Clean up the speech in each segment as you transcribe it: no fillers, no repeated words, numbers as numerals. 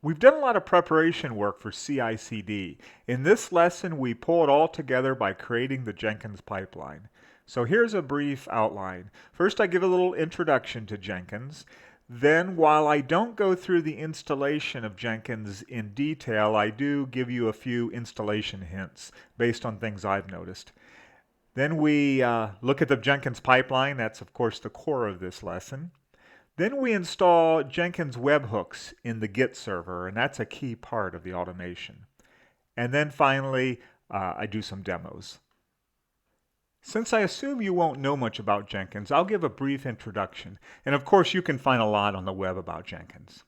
We've done a lot of preparation work for CI/CD. In this lesson, we pull it all together by creating the Jenkins pipeline. So here's a brief outline. First, I give a little introduction to Jenkins. Then, while I don't go through the installation of Jenkins in detail, I do give you a few installation hints based on things I've noticed. Then we look at the Jenkins pipeline. That's, of course, the core of this lesson. Then we install Jenkins webhooks in the Git server, and that's a key part of the automation. And then finally, I do some demos. Since I assume you won't know much about Jenkins, I'll give a brief introduction. And of course, you can find a lot on the web about Jenkins.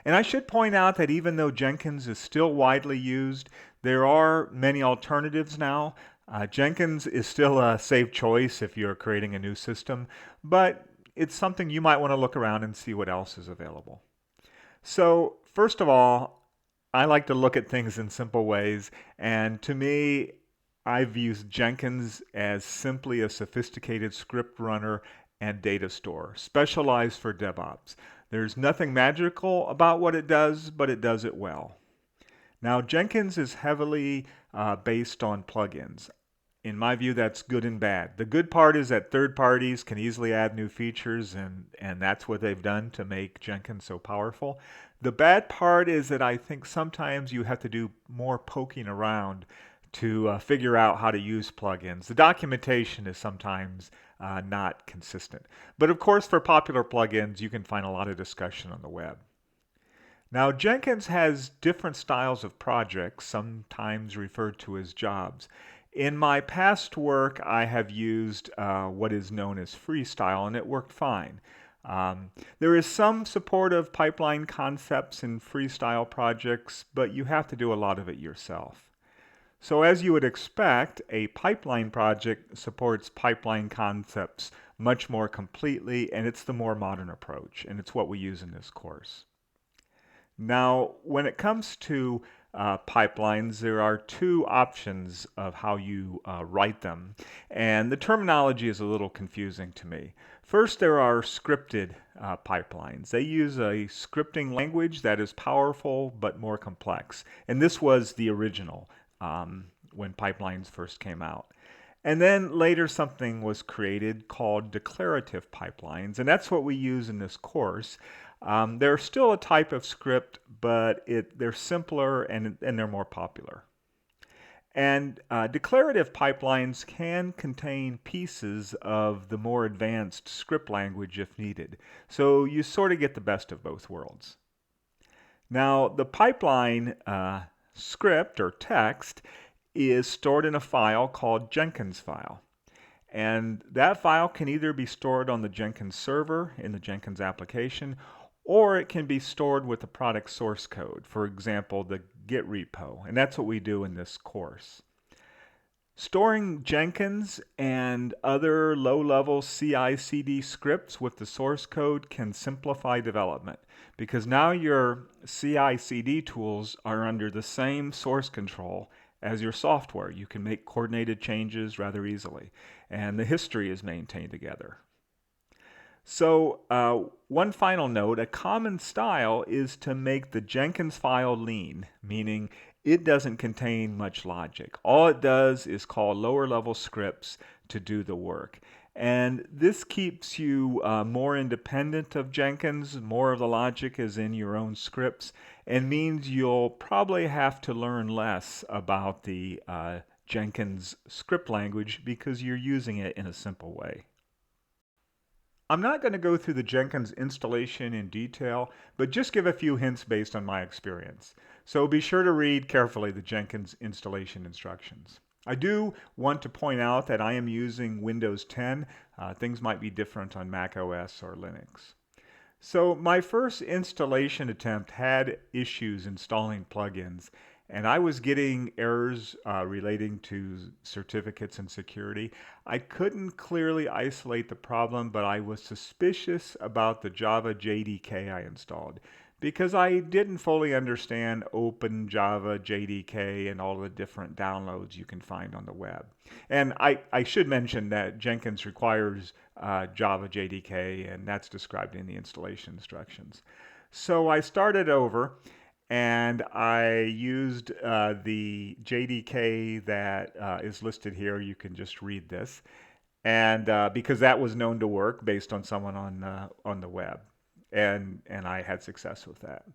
And I should point out that even though Jenkins is still widely used, there are many alternatives now. Jenkins is still a safe choice if you're creating a new system, but it's something you might want to look around and see what else is available. So first of all, I like to look at things in simple ways, and to me, I've used Jenkins as simply a sophisticated script runner and data store, specialized for DevOps. There's nothing magical about what it does, but it does it well. Now, Jenkins is heavily based on plugins. In my view, that's good and bad. The good part is that third parties can easily add new features, and that's what they've done to make Jenkins so powerful. The bad part is that I think sometimes you have to do more poking around to figure out how to use plugins. The documentation is sometimes not consistent. But of course, for popular plugins, you can find a lot of discussion on the web. Now, Jenkins has different styles of projects, sometimes referred to as jobs. In my past work, I have used what is known as freestyle, and it worked fine. There is some support of pipeline concepts in freestyle projects, but you have to do a lot of it yourself. So as you would expect, a pipeline project supports pipeline concepts much more completely, and it's the more modern approach, and it's what we use in this course. Now, when it comes to pipelines, there are two options of how you write them, and the terminology is a little confusing to me. First, there are scripted pipelines. They use a scripting language that is powerful but more complex, and this was the original when pipelines first came out. And then later something was created called declarative pipelines, and that's what we use in this course. They're still a type of script, but they're simpler and they're more popular. And declarative pipelines can contain pieces of the more advanced script language if needed. So you sort of get the best of both worlds. Now, the pipeline script or text is stored in a file called Jenkins file. And that file can either be stored on the Jenkins server in the Jenkins application, or it can be stored with the product source code, for example, the Git repo, and that's what we do in this course. Storing Jenkins and other low-level CI/CD scripts with the source code can simplify development because now your CI/CD tools are under the same source control as your software. You can make coordinated changes rather easily, and the history is maintained together. So one final note, a common style is to make the Jenkins file lean, meaning it doesn't contain much logic. All it does is call lower level scripts to do the work. And this keeps you more independent of Jenkins, more of the logic is in your own scripts, and means you'll probably have to learn less about the Jenkins script language because you're using it in a simple way. I'm not going to go through the Jenkins installation in detail, but just give a few hints based on my experience. So be sure to read carefully the Jenkins installation instructions. I do want to point out that I am using Windows 10. Things might be different on Mac OS or Linux. So my first installation attempt had issues installing plugins, and I was getting errors relating to certificates and security. I couldn't clearly isolate the problem, but I was suspicious about the Java JDK I installed because I didn't fully understand Open Java JDK and all the different downloads you can find on the web. And I should mention that Jenkins requires Java JDK, and that's described in the installation instructions. So I started over, and I used the JDK that is listed here. You can just read this, and because that was known to work based on someone on the web, and I had success with that.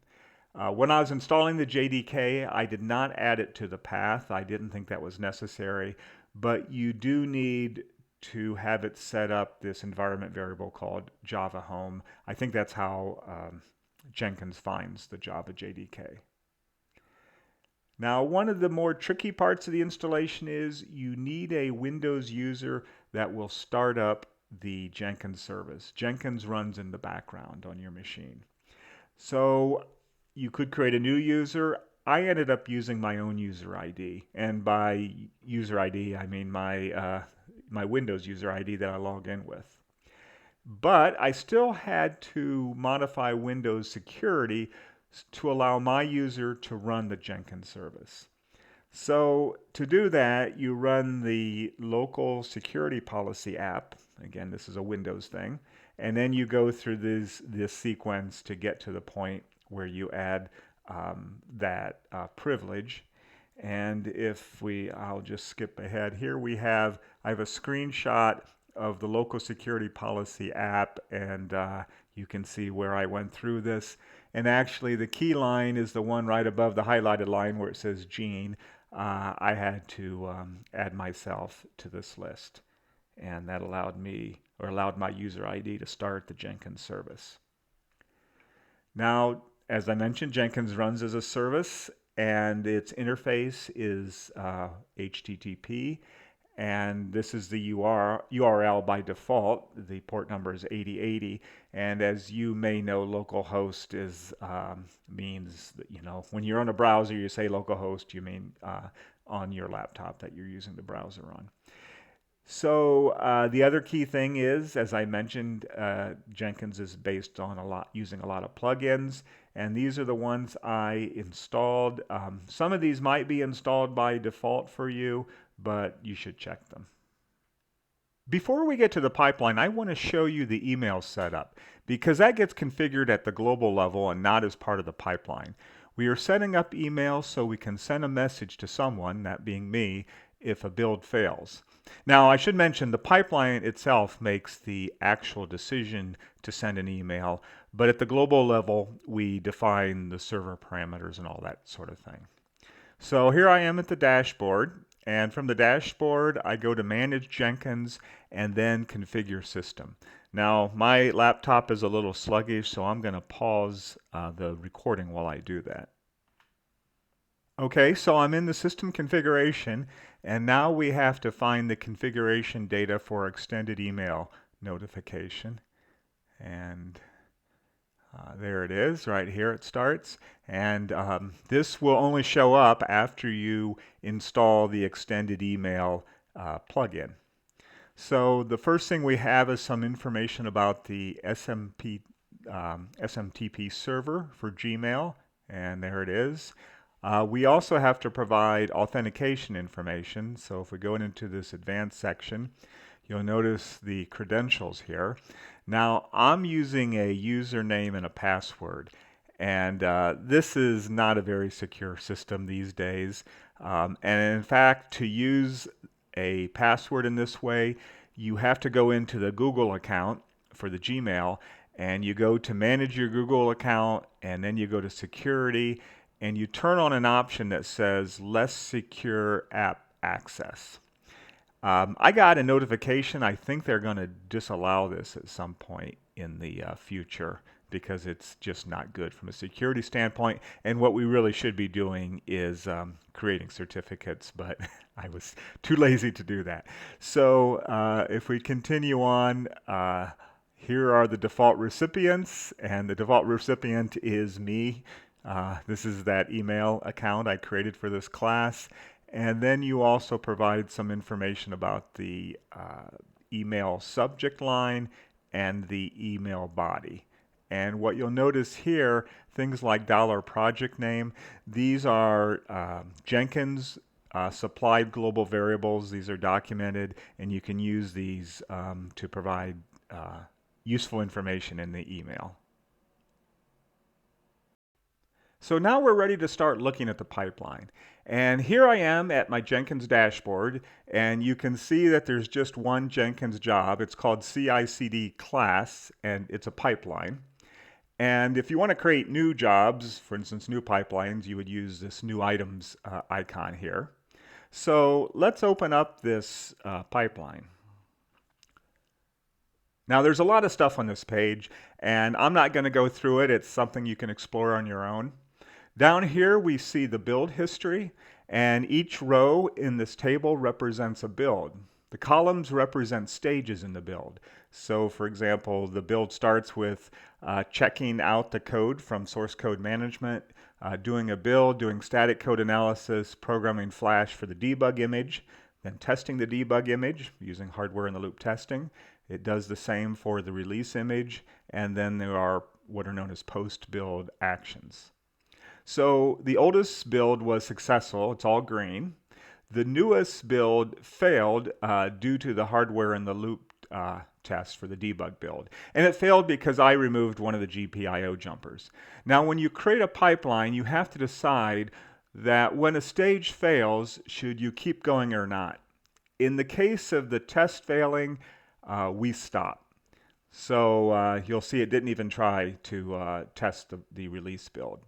When I was installing the JDK, I did not add it to the path. I didn't think that was necessary, but you do need to have it set up this environment variable called Java Home. I think that's how Jenkins finds the Java JDK. Now, one of the more tricky parts of the installation is you need a Windows user that will start up the Jenkins service. Jenkins runs in the background on your machine. So you could create a new user. I ended up using my own user ID, and by user ID I mean my Windows user ID that I log in with. But I still had to modify Windows security to allow my user to run the Jenkins service. So to do that, you run the local security policy app. Again, this is a Windows thing. And then you go through this sequence to get to the point where you add that privilege. And I'll just skip ahead here. I have a screenshot of the local security policy app, and you can see where I went through this. And actually, the key line is the one right above the highlighted line where it says Gene. I had to add myself to this list, and that allowed my user ID to start the Jenkins service. Now, as I mentioned, Jenkins runs as a service, and its interface is HTTP, and this is the URL by default. The port number is 8080, and as you may know, localhost means that, when you're on a browser, you say localhost, you mean on your laptop that you're using the browser on. So the other key thing is, as I mentioned, Jenkins is based on using a lot of plugins, and these are the ones I installed. Some of these might be installed by default for you, but you should check them. Before we get to the pipeline, I want to show you the email setup, because that gets configured at the global level and not as part of the pipeline. We are setting up email so we can send a message to someone, that being me, if a build fails. Now, I should mention the pipeline itself makes the actual decision to send an email, but at the global level, we define the server parameters and all that sort of thing. So here I am at the dashboard, and from the dashboard, I go to Manage Jenkins and then Configure System. Now, my laptop is a little sluggish, so I'm going to pause the recording while I do that. Okay, so I'm in the system configuration, and now we have to find the configuration data for extended email notification. And there it is, right here it starts. And this will only show up after you install the extended email plugin. So the first thing we have is some information about the SMTP server for Gmail, and there it is. We also have to provide authentication information. So if we go into this advanced section, you'll notice the credentials here. Now, I'm using a username and a password, and this is not a very secure system these days. And in fact, to use a password in this way, you have to go into the Google account for the Gmail, and you go to manage your Google account, and then you go to security, and you turn on an option that says less secure app access. I got a notification. I think they're going to disallow this at some point in the future, because it's just not good from a security standpoint. And what we really should be doing is creating certificates, but I was too lazy to do that. So if we continue on, here are the default recipients, and the default recipient is me. This is that email account I created for this class. And then you also provide some information about the email subject line and the email body. And what you'll notice here, things like $project name, these are Jenkins supplied global variables. These are documented, and you can use these to provide useful information in the email. So now we're ready to start looking at the pipeline. And here I am at my Jenkins dashboard, and you can see that there's just one Jenkins job. It's called CI/CD class, and it's a pipeline. And if you want to create new jobs, for instance, new pipelines, you would use this new items icon here. So let's open up this pipeline. Now there's a lot of stuff on this page, and I'm not going to go through it. It's something you can explore on your own. Down here we see the build history, and each row in this table represents a build. The columns represent stages in the build. So for example, the build starts with checking out the code from source code management, doing a build, doing static code analysis, programming Flash for the debug image, then testing the debug image using hardware in the loop testing. It does the same for the release image, and then there are what are known as post-build actions. So the oldest build was successful, it's all green. The newest build failed due to the hardware in the loop test for the debug build. And it failed because I removed one of the GPIO jumpers. Now when you create a pipeline, you have to decide that when a stage fails, should you keep going or not? In the case of the test failing, we stop. So you'll see it didn't even try to test the release build.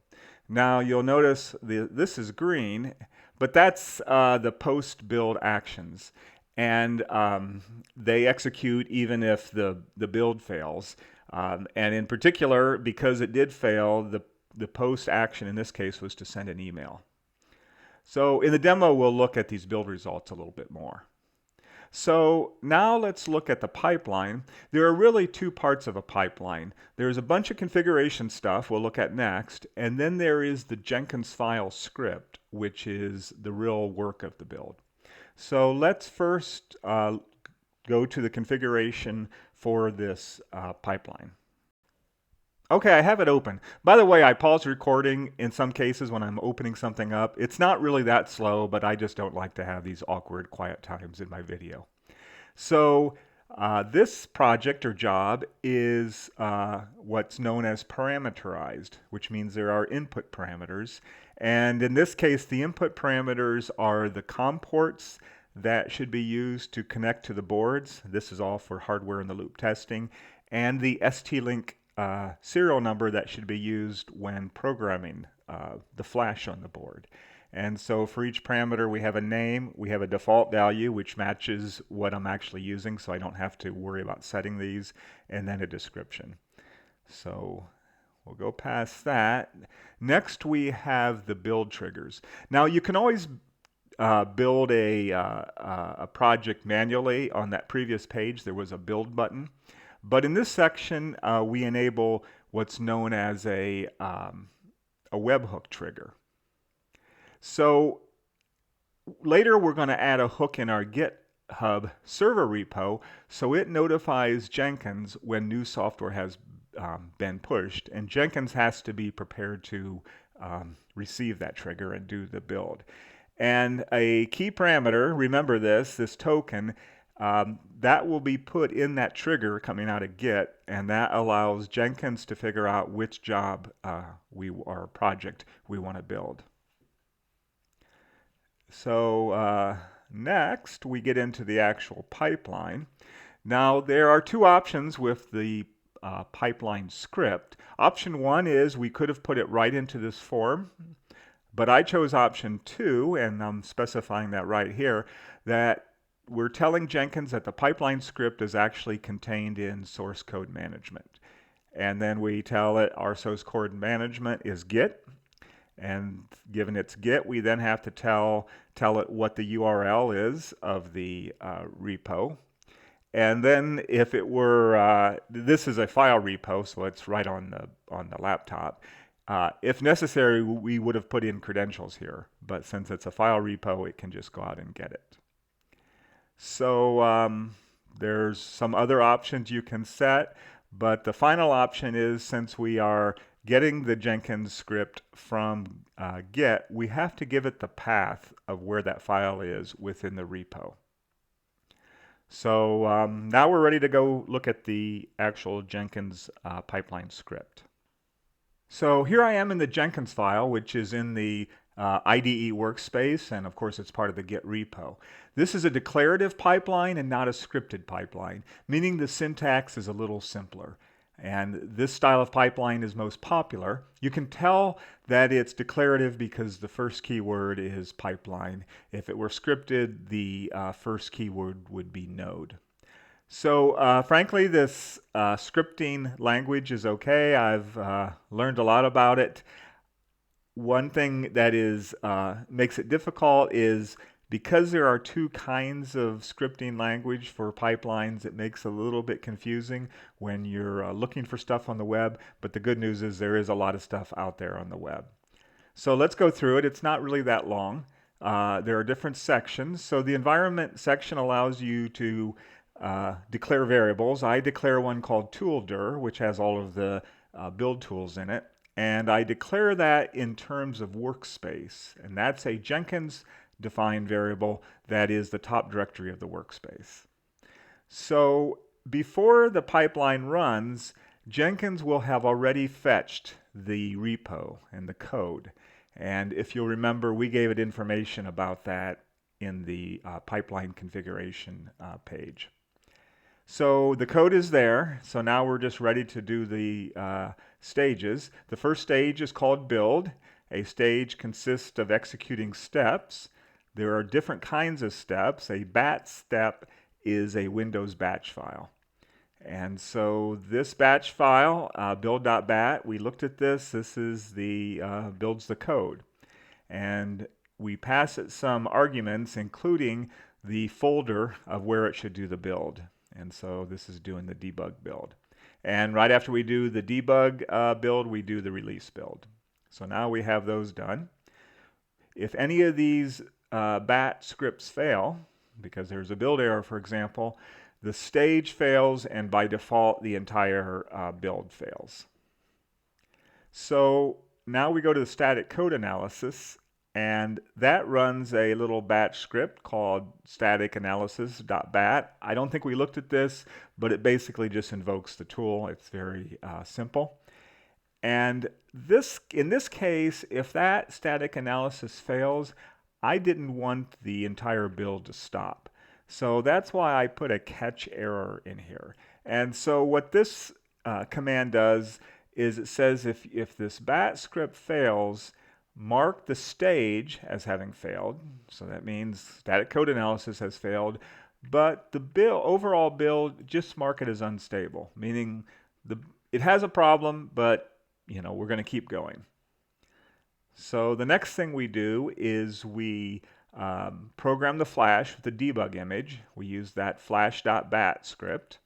Now you'll notice this is green, but that's the post-build actions. And they execute even if the build fails. And in particular, because it did fail, the post action in this case was to send an email. So in the demo, we'll look at these build results a little bit more. So now let's look at the pipeline. There are really two parts of a pipeline. There's a bunch of configuration stuff we'll look at next, and then there is the Jenkins file script, which is the real work of the build. So let's first go to the configuration for this pipeline. Okay, I have it open. By the way, I pause recording in some cases when I'm opening something up. It's not really that slow, but I just don't like to have these awkward quiet times in my video. So this project or job is what's known as parameterized, which means there are input parameters. And in this case, the input parameters are the COM ports that should be used to connect to the boards. This is all for hardware in the loop testing. And the ST-Link serial number that should be used when programming the flash on the board. And so for each parameter we have a name, we have a default value which matches what I'm actually using, so I don't have to worry about setting these, and then a description. So we'll go past that. Next we have the build triggers. Now you can always build a project manually. On that previous page there was a build button. But in this section, we enable what's known as a webhook trigger. So later we're going to add a hook in our GitHub server repo so it notifies Jenkins when new software has been pushed, and Jenkins has to be prepared to receive that trigger and do the build. And a key parameter, remember this token, that will be put in that trigger coming out of Git, and that allows Jenkins to figure out which job or project we want to build. So next we get into the actual pipeline. Now there are two options with the pipeline script. Option one is we could have put it right into this form, but I chose option two, and I'm specifying that right here, that we're telling Jenkins that the pipeline script is actually contained in source code management. And then we tell it our source code management is Git. And given it's Git, we then have to tell it what the URL is of the repo. And then if it were, this is a file repo, so it's right on the laptop. If necessary, we would have put in credentials here. But since it's a file repo, it can just go out and get it. So there's some other options you can set, but the final option is, since we are getting the Jenkins script from Git, we have to give it the path of where that file is within the repo. So now we're ready to go look at the actual Jenkins pipeline script. So here I am in the Jenkins file, which is in the IDE workspace, and of course it's part of the Git repo. This is a declarative pipeline and not a scripted pipeline, meaning the syntax is a little simpler. And this style of pipeline is most popular. You can tell that it's declarative because the first keyword is pipeline. If it were scripted, the first keyword would be node. So frankly, this scripting language is okay. I've learned a lot about it. One thing that makes it difficult is because there are two kinds of scripting language for pipelines, it makes it a little bit confusing when you're looking for stuff on the web. But the good news is there is a lot of stuff out there on the web. So let's go through it. It's not really that long. There are different sections. So the environment section allows you to declare variables. I declare one called tooldir, which has all of the build tools in it. And I declare that in terms of workspace. And that's a Jenkins defined variable that is the top directory of the workspace. So before the pipeline runs, Jenkins will have already fetched the repo and the code. And if you'll remember, we gave it information about that in the pipeline configuration page. So the code is there. So now we're just ready to do the stages. The first stage is called build. A stage consists of executing steps. There are different kinds of steps. A bat step is a Windows batch file. And so this batch file, build.bat, we looked at this. This is the builds the code. And we pass it some arguments, including the folder of where it should do the build. And so this is doing the debug build. And right after we do the debug build, we do the release build. So now we have those done. If any of these bat scripts fail, because there's a build error, for example, the stage fails, and by default, the entire build fails. So now we go to the static code analysis, and that runs a little batch script called static analysis.bat. I don't think we looked at this, but it basically just invokes the tool. It's very simple. And in this case, if that static analysis fails, I didn't want the entire build to stop. So that's why I put a catch error in here. And so what this command does is it says if this bat script fails, mark the stage as having failed. So that means static code analysis has failed, but the overall build, just mark it as unstable, meaning it has a problem, but we're going to keep going. So the next thing we do is we program the flash with the debug image. We use that flash.bat script.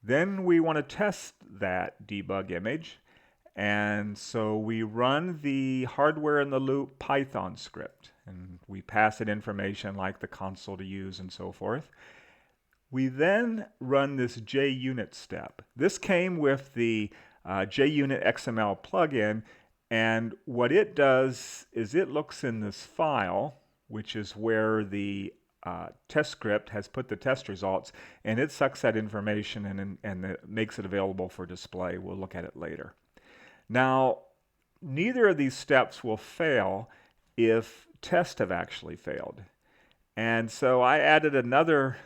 Then we want to test that debug image. And so we run the hardware in the loop Python script. And we pass it information like the console to use and so forth. We then run this JUnit step. This came with the JUnit XML plugin. And what it does is it looks in this file, which is where the test script has put the test results, and it sucks that information and it makes it available for display. We'll look at it later. Now, neither of these steps will fail if tests have actually failed. And so I added another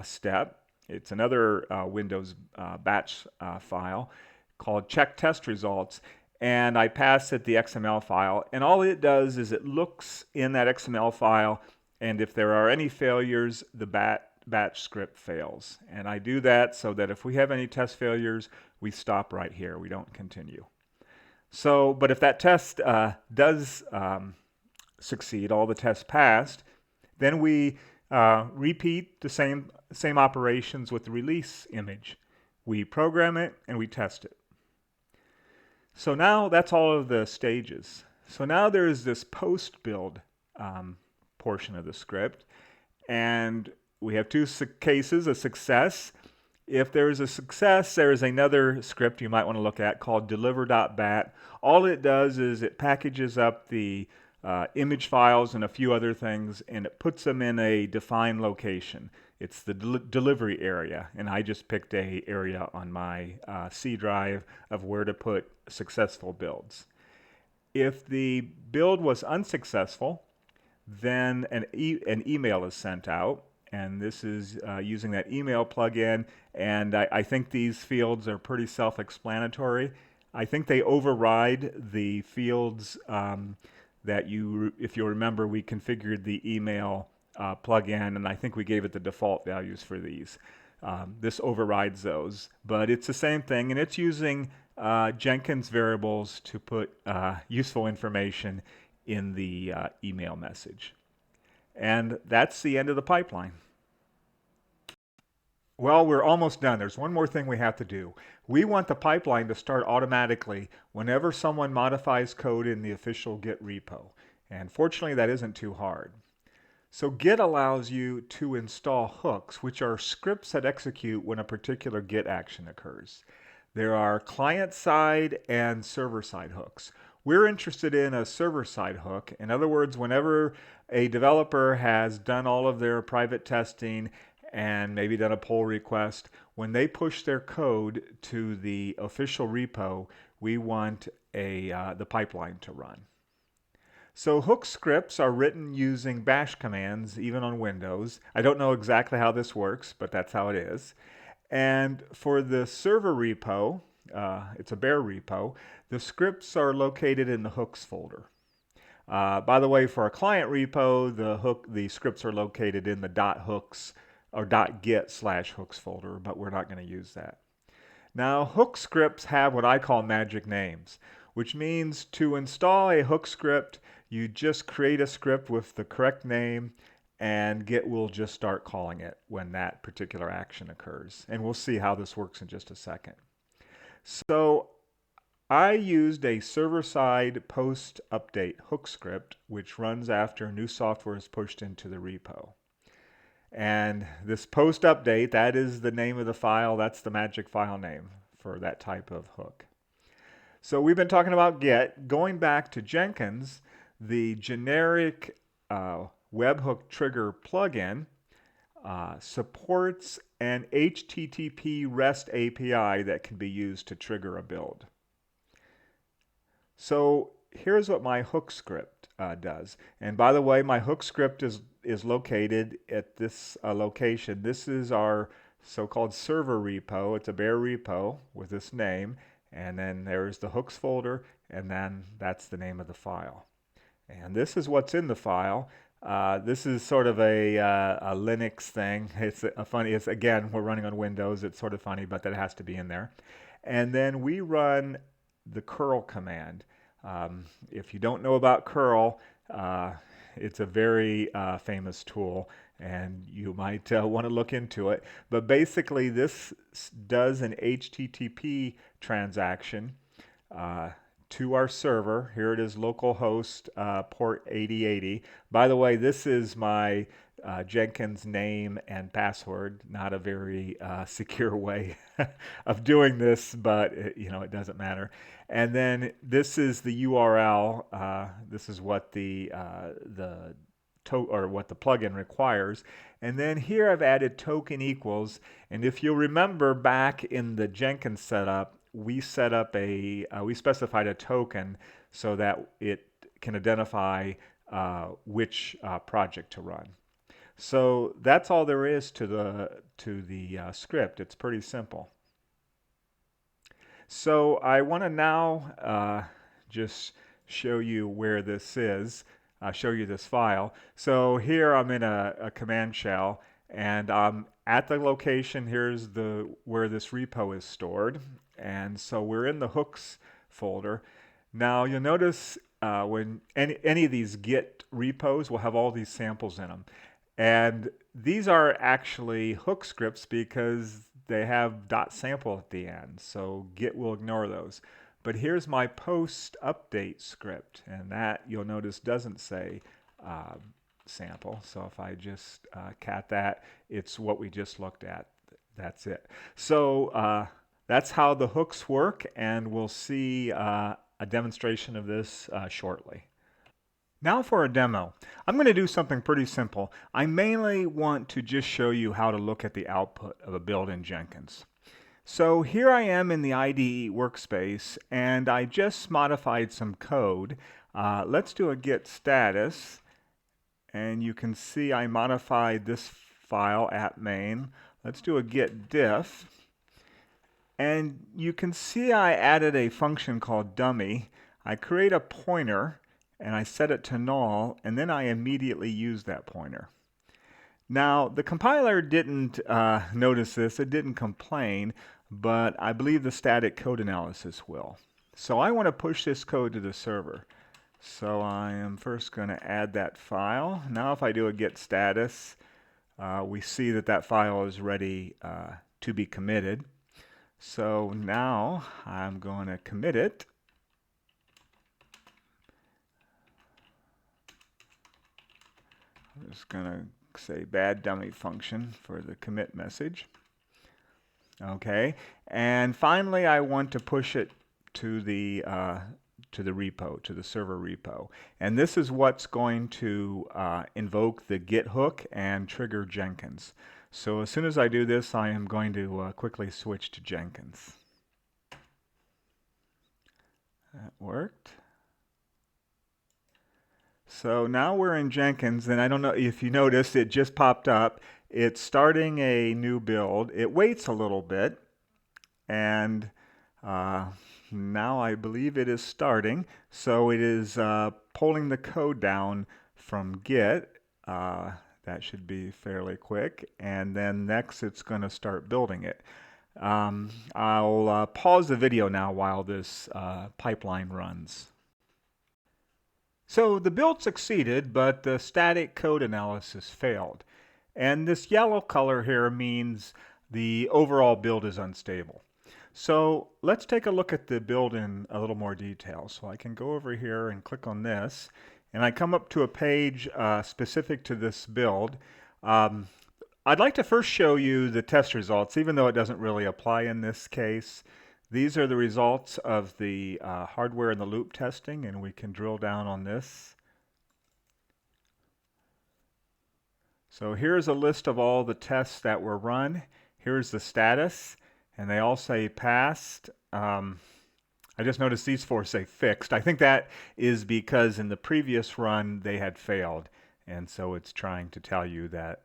step. It's another Windows batch file called check test results. And I pass it the XML file, and all it does is it looks in that XML file, and if there are any failures, the batch script fails. And I do that so that if we have any test failures, we stop right here. We don't continue. So, but if that test does succeed, all the tests passed, then we repeat the same operations with the release image. We program it and we test it. So now that's all of the stages. So now there's this post-build portion of the script, and we have two cases, a success. If there's a success, there's another script you might want to look at called deliver.bat. All it does is it packages up the image files and a few other things, and it puts them in a defined location. It's the delivery area, and I just picked a area on my C drive of where to put successful builds. If the build was unsuccessful, then an email is sent out, and this is using that email plugin, and I think these fields are pretty self-explanatory. I think they override the fields that if you remember, we configured the email plugin, and I think we gave it the default values for these. This overrides those, but it's the same thing, and it's using Jenkins variables to put useful information in the email message. And that's the end of the pipeline. Well, we're almost done. There's one more thing we have to do. We want the pipeline to start automatically whenever someone modifies code in the official Git repo. And fortunately, that isn't too hard. So Git allows you to install hooks, which are scripts that execute when a particular Git action occurs. There are client-side and server-side hooks. We're interested in a server-side hook. In other words, whenever a developer has done all of their private testing and maybe done a pull request, when they push their code to the official repo, we want the pipeline to run. So hook scripts are written using bash commands, even on Windows. I don't know exactly how this works, but that's how it is. And for the server repo, it's a bare repo, the scripts are located in the hooks folder. By the way, for a client repo, the scripts are located in the .hooks or .git/hooks folder, but we're not going to use that. Now, hook scripts have what I call magic names, which means to install a hook script, you just create a script with the correct name, and Git will just start calling it when that particular action occurs. And we'll see how this works in just a second. So I used a server-side post update hook script, which runs after new software is pushed into the repo. And this post update, that is the name of the file. That's the magic file name for that type of hook. So we've been talking about Git. Going back to Jenkins, the generic webhook trigger plugin supports an HTTP REST API that can be used to trigger a build. So here's what my hook script does. And by the way, my hook script is located at this location. This is our so-called server repo. It's a bare repo with this name. And then there's the hooks folder, and then that's the name of the file. And this is what's in the file. This is sort of a Linux thing. It's again, we're running on Windows. It's sort of funny, but that has to be in there. And then we run the curl command. If you don't know about curl, it's a very famous tool, and you might want to look into it. But basically, this does an HTTP transaction to our server. Here it is, localhost port 8080. By the way, this is my Jenkins name and password. Not a very secure way of doing this, but it doesn't matter. And then this is the URL. This is what what the plugin requires. And then here I've added token equals. And if you'll remember back in the Jenkins setup, we specified a token so that it can identify which project to run. So that's all there is to the script. It's pretty simple. So I want to now just show you where this is. Show you this file. So here I'm in a command shell, and I'm at the location. Here's where this repo is stored, and so we're in the hooks folder. Now you'll notice when any of these Git repos will have all these samples in them, and these are actually hook scripts because they have .sample at the end, so Git will ignore those. But here's my post update script, and that you'll notice doesn't say sample. So if I just cat that, it's what we just looked at. That's it. So that's how the hooks work, and we'll see a demonstration of this shortly. Now for a demo. I'm going to do something pretty simple. I mainly want to just show you how to look at the output of a build in Jenkins. So here I am in the IDE workspace and I just modified some code. Let's do a git status and you can see I modified this file at main. Let's do a git diff and you can see I added a function called dummy. I create a pointer and I set it to null, and then I immediately use that pointer. Now, the compiler didn't notice this, it didn't complain, but I believe the static code analysis will. So I want to push this code to the server. So I am first going to add that file. Now if I do a git status, we see that that file is ready to be committed. So now I'm going to commit it. I'm just going to say bad dummy function for the commit message. Okay, and finally I want to push it to the repo, to the server repo. And this is what's going to invoke the git hook and trigger Jenkins. So as soon as I do this, I am going to quickly switch to Jenkins. That worked. So now we're in Jenkins, and I don't know if you noticed, it just popped up. It's starting a new build. It waits a little bit, and now I believe it is starting. So it is pulling the code down from Git. That should be fairly quick. And then next it's going to start building it. I'll pause the video now while this pipeline runs. So the build succeeded, but the static code analysis failed. And this yellow color here means the overall build is unstable. So let's take a look at the build in a little more detail. So I can go over here and click on this, and I come up to a page specific to this build. I'd like to first show you the test results, even though it doesn't really apply in this case. These are the results of the hardware in the loop testing, and we can drill down on this. So here's a list of all the tests that were run. Here's the status, and they all say passed. I just noticed these four say fixed. I think that is because in the previous run they had failed, and so it's trying to tell you that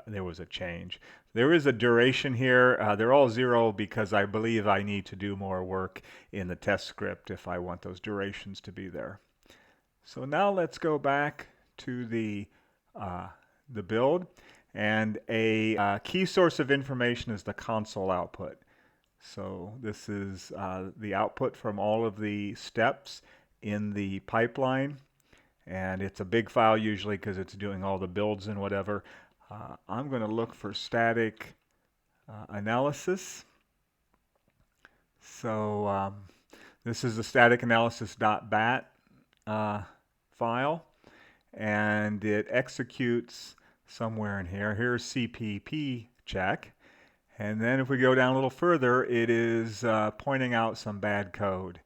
there was a change. There is a duration here. They're all 0 because I believe I need to do more work in the test script if I want those durations to be there. So now let's go back to the build, and a key source of information is the console output. So this is the output from all of the steps in the pipeline, and it's a big file usually because it's doing all the builds and whatever. I'm going to look for static analysis. So this is the static analysis.bat file, and it executes somewhere in here. Here's CPP check. And then if we go down a little further, it is pointing out some bad code.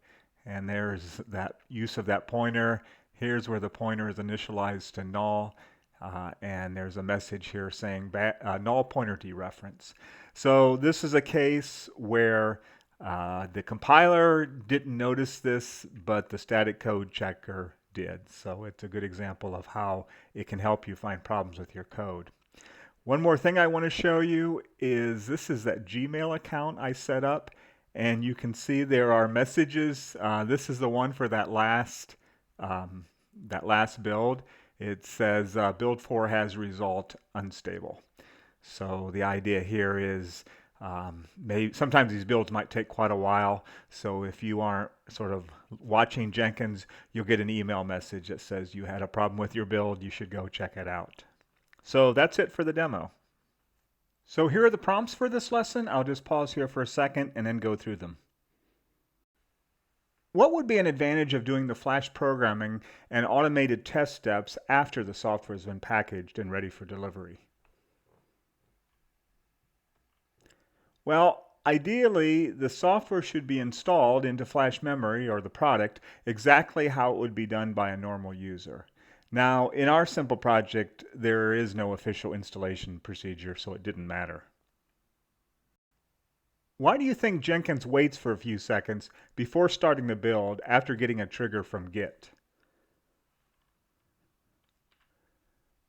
And there's that use of that pointer. Here's where the pointer is initialized to null. And there's a message here saying null pointer dereference. So this is a case where the compiler didn't notice this, but the static code checker did. So it's a good example of how it can help you find problems with your code. One more thing I want to show you is this is that Gmail account I set up, and you can see there are messages. This is the one for that last build. It says build 4 has result unstable. So the idea here is sometimes these builds might take quite a while. So if you aren't sort of watching Jenkins, you'll get an email message that says you had a problem with your build. You should go check it out. So that's it for the demo. So here are the prompts for this lesson. I'll just pause here for a second and then go through them. What would be an advantage of doing the Flash programming and automated test steps after the software has been packaged and ready for delivery? Well, ideally, the software should be installed into flash memory or the product exactly how it would be done by a normal user. Now, in our simple project, there is no official installation procedure, so it didn't matter. Why do you think Jenkins waits for a few seconds before starting the build after getting a trigger from Git?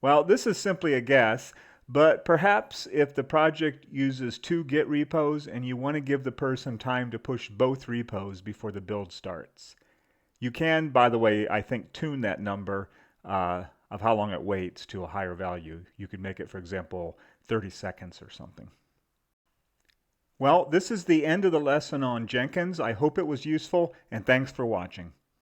Well, this is simply a guess, but perhaps if the project uses 2 Git repos and you want to give the person time to push both repos before the build starts. You can, by the way, I think tune that number of how long it waits to a higher value. You could make it, for example, 30 seconds or something. Well, this is the end of the lesson on Jenkins. I hope it was useful, and thanks for watching.